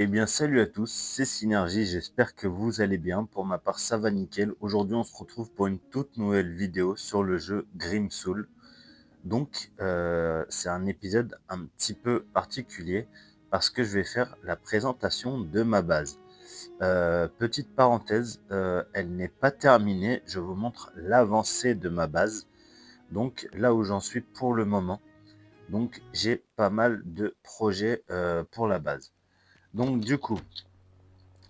Eh bien, salut à tous, c'est Synergie, j'espère que vous allez bien. Pour ma part, ça va nickel. Aujourd'hui, on se retrouve pour une toute nouvelle vidéo sur le jeu Grimsoul. Donc, c'est un épisode un petit peu particulier parce que je vais faire la présentation de ma base. Petite parenthèse, elle n'est pas terminée. Je vous montre l'avancée de ma base. Donc, là où j'en suis pour le moment. Donc, j'ai pas mal de projets pour la base. Donc, du coup,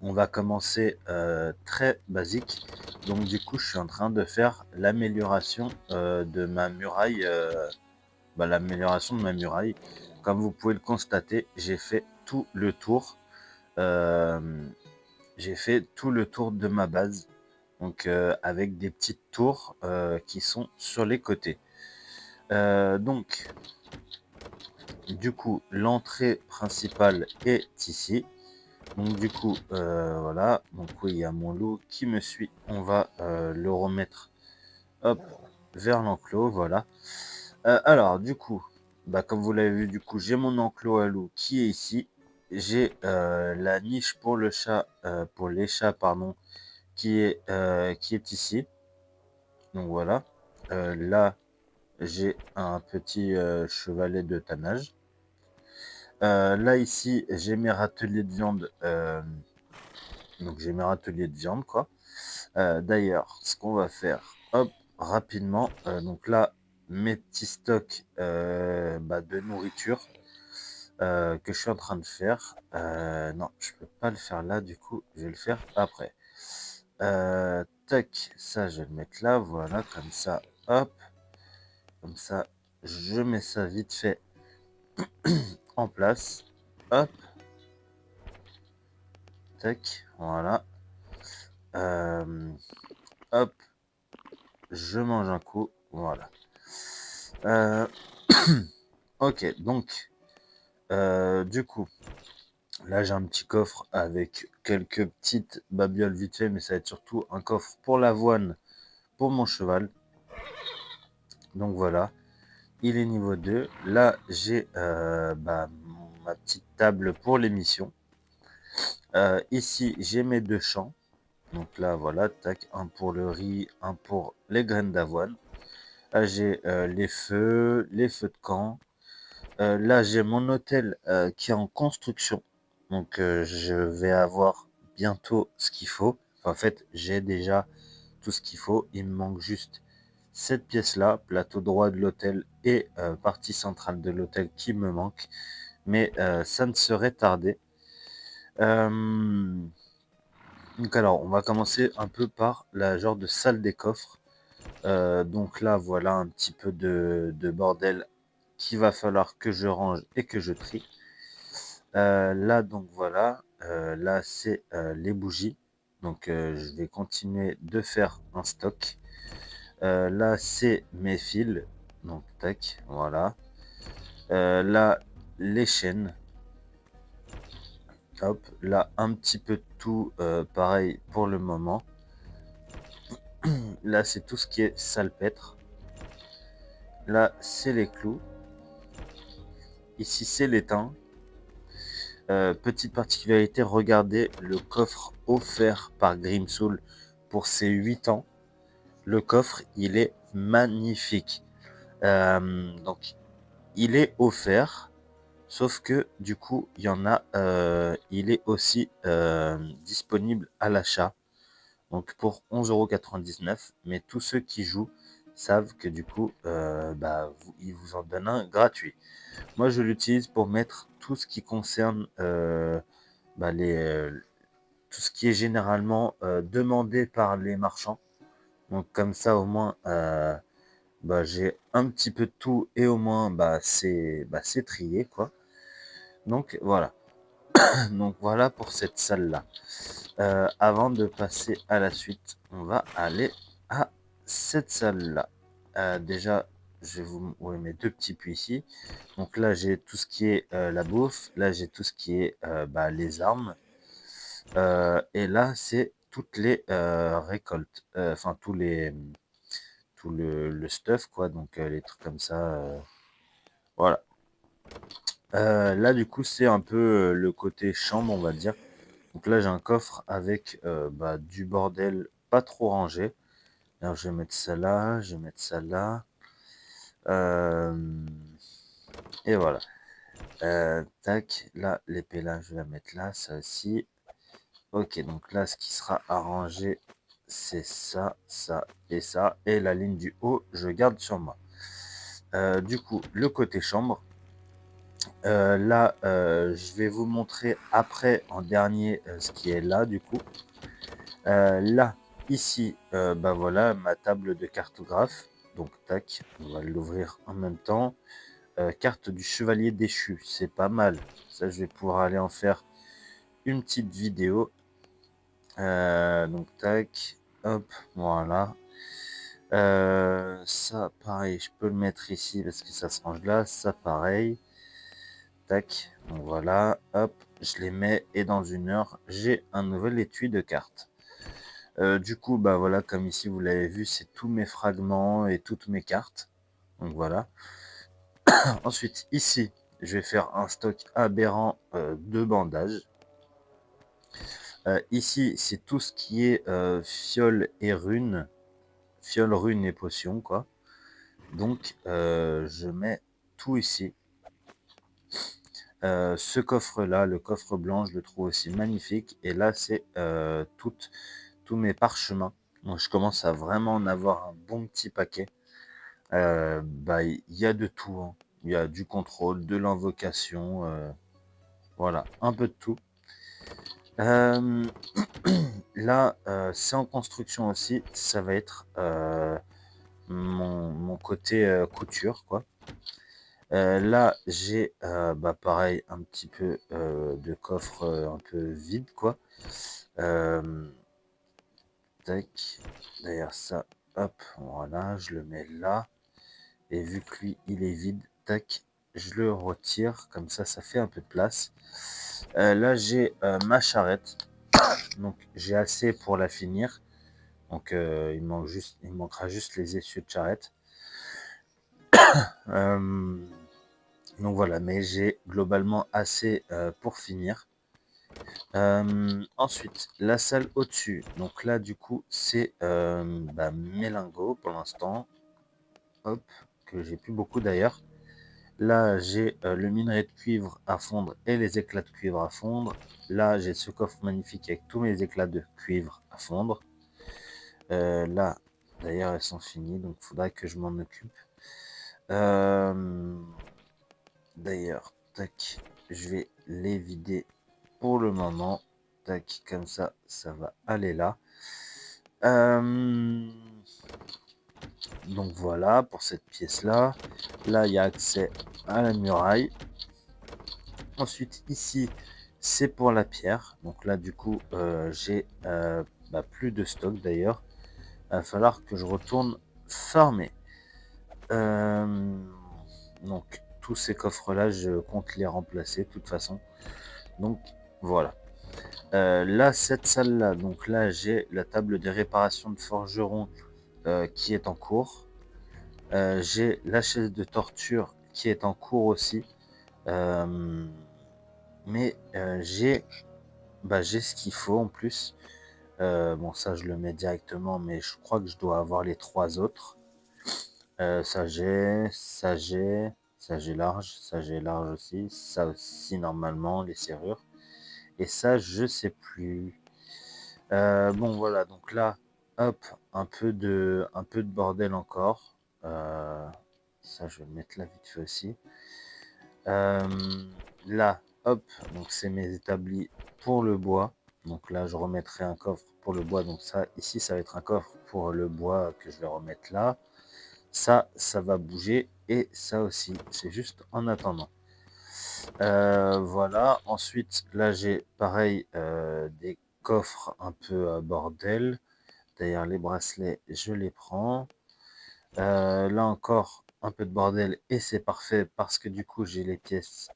on va commencer très basique. Donc du coup, je suis en train de faire l'amélioration de ma muraille. L'amélioration de ma muraille. Comme vous pouvez le constater, j'ai fait tout le tour. euh, j'ai fait tout le tour de ma base. Donc avec des petites tours qui sont sur les côtés. Donc du coup, l'entrée principale est ici. Donc du coup, voilà. Donc oui, il y a mon loup qui me suit. On va le remettre, hop, vers l'enclos, voilà. Alors du coup, comme vous l'avez vu, du coup, j'ai mon enclos à loup qui est ici. J'ai la niche pour le chat, pour les chats, pardon, qui est ici. Donc voilà. Là, j'ai un petit chevalet de tannage. Là ici, j'ai mes râteliers de viande. Donc j'ai mes râteliers de viande, quoi. D'ailleurs, ce qu'on va faire, hop, rapidement. Donc là, mes petits stocks de nourriture que je suis en train de faire. Non, je peux pas le faire là, du coup, je vais le faire après. Tac, ça, je vais le mettre là, voilà, comme ça, hop, comme ça, je mets ça vite fait en place. Hop, tac, voilà. Euh, hop, je mange un coup, voilà. Euh, ok, donc, du coup, là j'ai un petit coffre avec quelques petites babioles vite fait, mais ça va être surtout un coffre pour l'avoine pour mon cheval. Donc voilà, il est niveau 2. Là j'ai ma petite table pour l'émission. Ici j'ai mes deux champs. Donc là voilà, tac, un pour le riz, un pour les graines d'avoine. Là j'ai les feux de camp. Là, j'ai mon hôtel qui est en construction. Donc, je vais avoir bientôt ce qu'il faut. Enfin, en fait, j'ai déjà tout ce qu'il faut. Il me manque juste cette pièce-là, plateau droit de l'hôtel et partie centrale de l'hôtel qui me manque. Mais ça ne serait tardé. Euh, donc, alors, on va commencer un peu par la genre de salle des coffres. Donc là, voilà un petit peu de bordel qu'il va falloir que je range et que je trie. Là, donc voilà, là c'est les bougies. Donc je vais continuer de faire un stock. Là c'est mes fils. Donc tac, voilà. Là les chaînes. Hop, là un petit peu de tout pareil pour le moment. Là c'est tout ce qui est salpêtre. Là c'est les clous. Ici c'est l'étain. Petite particularité, regardez le coffre offert par Grimsoul pour ses 8 ans. Le coffre, il est magnifique. Donc, il est offert, sauf que du coup, il y en a, il est aussi disponible à l'achat. Donc, pour 11,99 €. Mais tous ceux qui jouent savent que du coup, ils vous en donnent un gratuit. Moi, je l'utilise pour mettre tout ce qui concerne bah, les, tout ce qui est généralement demandé par les marchands. Donc, comme ça, au moins, j'ai un petit peu de tout et au moins c'est trié quoi. Donc voilà. Donc voilà pour cette salle là. Avant de passer à la suite, on va aller à cette salle là. Déjà, je vais vous mes deux petits puits ici. Donc là j'ai tout ce qui est la bouffe, là j'ai tout ce qui est les armes. Et là c'est toutes les récoltes, enfin tout le stuff quoi, donc les trucs comme ça, voilà. Là, du coup, c'est un peu le côté chambre, on va dire. Donc là, j'ai un coffre avec du bordel pas trop rangé. Alors, je vais mettre ça là, je vais mettre ça là. Euh, et voilà. Tac, là, l'épée là, je vais la mettre là, ça aussi. Ok, donc là, ce qui sera arrangé, c'est ça, ça et ça. Et la ligne du haut, je garde sur moi. Du coup, le côté chambre. Là, je vais vous montrer après, en dernier, ce qui est là, du coup. Là, ici, voilà, ma table de cartographe. Donc, tac, on va l'ouvrir en même temps. Carte du chevalier déchu, c'est pas mal. Ça, je vais pouvoir aller en faire une petite vidéo. Donc, tac, hop, voilà. Ça, pareil, je peux le mettre ici parce que ça se range là. Ça, pareil. Tac, donc voilà, hop, je les mets et dans une heure, j'ai un nouvel étui de cartes. Du coup, voilà, comme ici vous l'avez vu, c'est tous mes fragments et toutes mes cartes. Donc voilà. Ensuite, ici, je vais faire un stock aberrant de bandages. Ici, c'est tout ce qui est fiole et runes. Fiole, runes et potions, quoi. Donc, je mets tout ici. Ce coffre-là, le coffre blanc, je le trouve aussi magnifique. Et là, c'est tous mes parchemins. Donc, je commence à vraiment en avoir un bon petit paquet. Il y a de tout, hein. Il y a du contrôle, de l'invocation, voilà, un peu de tout. Euh, Là, c'est en construction aussi. Ça va être mon côté couture, quoi. Là, j'ai pareil un petit peu de coffre un peu vide, quoi. Euh, Tac. D'ailleurs, ça, hop, voilà, je le mets là. Et vu que lui, il est vide, tac, je le retire. Comme ça fait un peu de place. Là, j'ai ma charrette. Donc, j'ai assez pour la finir. Donc, il manquera juste les essieux de charrette. Euh, donc voilà, mais j'ai globalement assez pour finir. Ensuite, la salle au-dessus. Donc là, du coup, c'est mes lingots pour l'instant. Hop, que j'ai plus beaucoup d'ailleurs. Là, j'ai le minerai de cuivre à fondre et les éclats de cuivre à fondre. Là, j'ai ce coffre magnifique avec tous mes éclats de cuivre à fondre. Là, d'ailleurs, elles sont finies, donc il faudra que je m'en occupe. D'ailleurs, tac, je vais les vider pour le moment. Tac, comme ça va aller là. Donc voilà pour cette pièce-là. Là, il y a accès à la muraille. Ensuite, ici, c'est pour la pierre. Donc là, du coup, j'ai plus de stock d'ailleurs. Il va falloir que je retourne farmer. Donc, tous ces coffres-là, je compte les remplacer de toute façon. Donc, voilà. Là, cette salle-là, donc là, j'ai la table des réparations de forgeron qui est en cours. J'ai la chaise de torture qui est en cours aussi. Euh, mais j'ai ce qu'il faut en plus. Bon, ça, je le mets directement, mais je crois que je dois avoir les trois autres. Ça j'ai large, ça j'ai large aussi. Ça aussi, normalement, les serrures. Et ça, je sais plus. Bon, voilà, donc là, hop, un peu de bordel encore. Euh, Ça, je vais le mettre là vite fait aussi. Là, hop, donc c'est mes établis pour le bois. Donc là, je remettrai un coffre pour le bois. Donc ça, ici, ça va être un coffre pour le bois que je vais remettre là. Ça va bouger. Et ça aussi, c'est juste en attendant. Voilà. Ensuite, là, j'ai pareil des coffres un peu bordel. D'ailleurs, les bracelets, je les prends. Là encore, un peu de bordel et c'est parfait parce que du coup, j'ai les pièces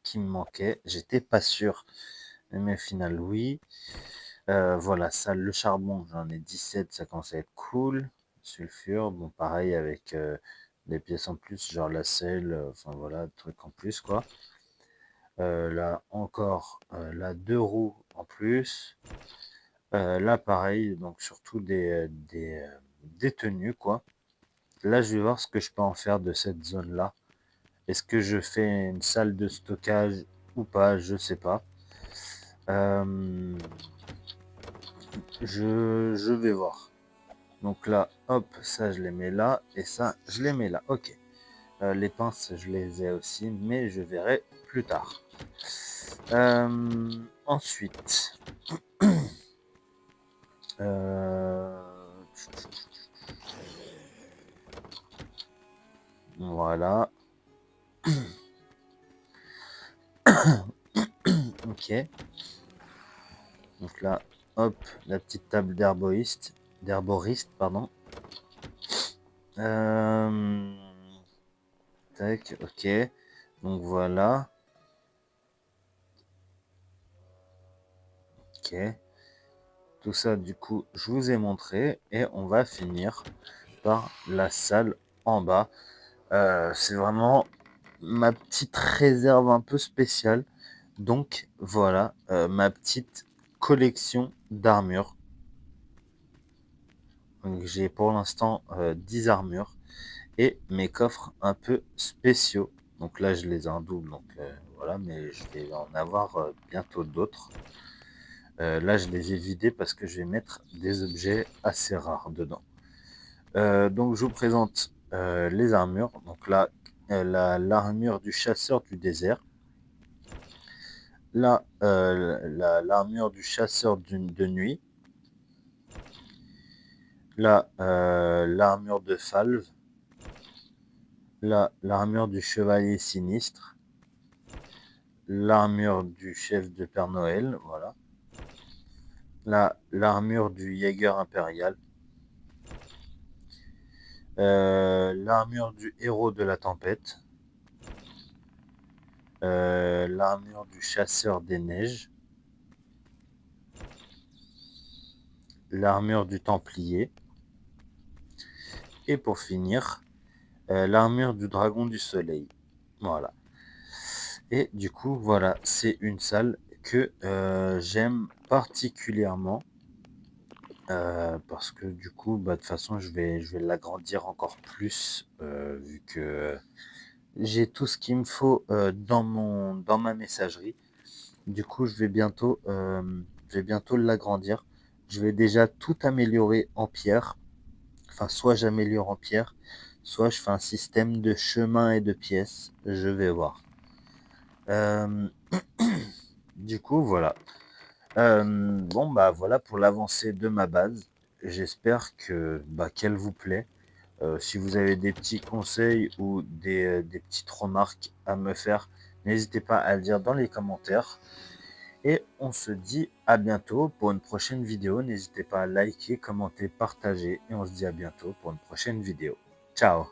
qui me manquaient. J'étais pas sûr, mais au final, oui. Voilà, ça, le charbon, j'en ai 17, ça commence à être cool. Sulfure, bon, pareil avec des pièces en plus, genre la selle, enfin voilà, truc en plus, quoi. Là encore, là 2 roues en plus. Là pareil, donc surtout des tenues quoi. Là je vais voir ce que je peux en faire de cette zone là. Est-ce que je fais une salle de stockage ou pas? Je sais pas. Je vais voir. Donc là, hop, ça je les mets là et ça je les mets là. Ok. Les pinces, je les ai aussi, mais je verrai plus tard. Ensuite, euh, voilà. Ok. Donc là, hop, la petite table d'herboriste, pardon. Tac, ok. Donc voilà. Ok. Tout ça, du coup, je vous ai montré et on va finir par la salle en bas. C'est vraiment ma petite réserve un peu spéciale. Donc voilà, ma petite collection d'armures. J'ai pour l'instant 10 armures et mes coffres un peu spéciaux. Donc là, je les ai en double, donc voilà, mais je vais en avoir bientôt d'autres. Là, je les ai vidés parce que je vais mettre des objets assez rares dedans. Donc, je vous présente les armures. Donc là, l'armure du chasseur du désert. Là, l'armure du chasseur de nuit. Là, l'armure de Falve. Là, l'armure du chevalier sinistre. L'armure du chef de Père Noël. Voilà. Là, l'armure du Jäger impérial. L'armure du héros de la tempête. L'armure du chasseur des neiges. L'armure du templier. Et pour finir, l'armure du dragon du soleil. Voilà. Et du coup, voilà, c'est une salle que j'aime particulièrement parce que du coup, bah, de toute façon, je vais l'agrandir encore plus vu que j'ai tout ce qu'il me faut dans ma messagerie. Du coup, je vais bientôt l'agrandir. Je vais déjà tout améliorer en pierre. Enfin, soit j'améliore en pierre, soit je fais un système de chemin et de pièces. Je vais voir. Euh, du coup, voilà. Bon, bah voilà pour l'avancée de ma base. J'espère que qu'elle vous plaît. Si vous avez des petits conseils ou des petites remarques à me faire, n'hésitez pas à le dire dans les commentaires. Et on se dit à bientôt pour une prochaine vidéo. N'hésitez pas à liker, commenter, partager. Et on se dit à bientôt pour une prochaine vidéo. Ciao!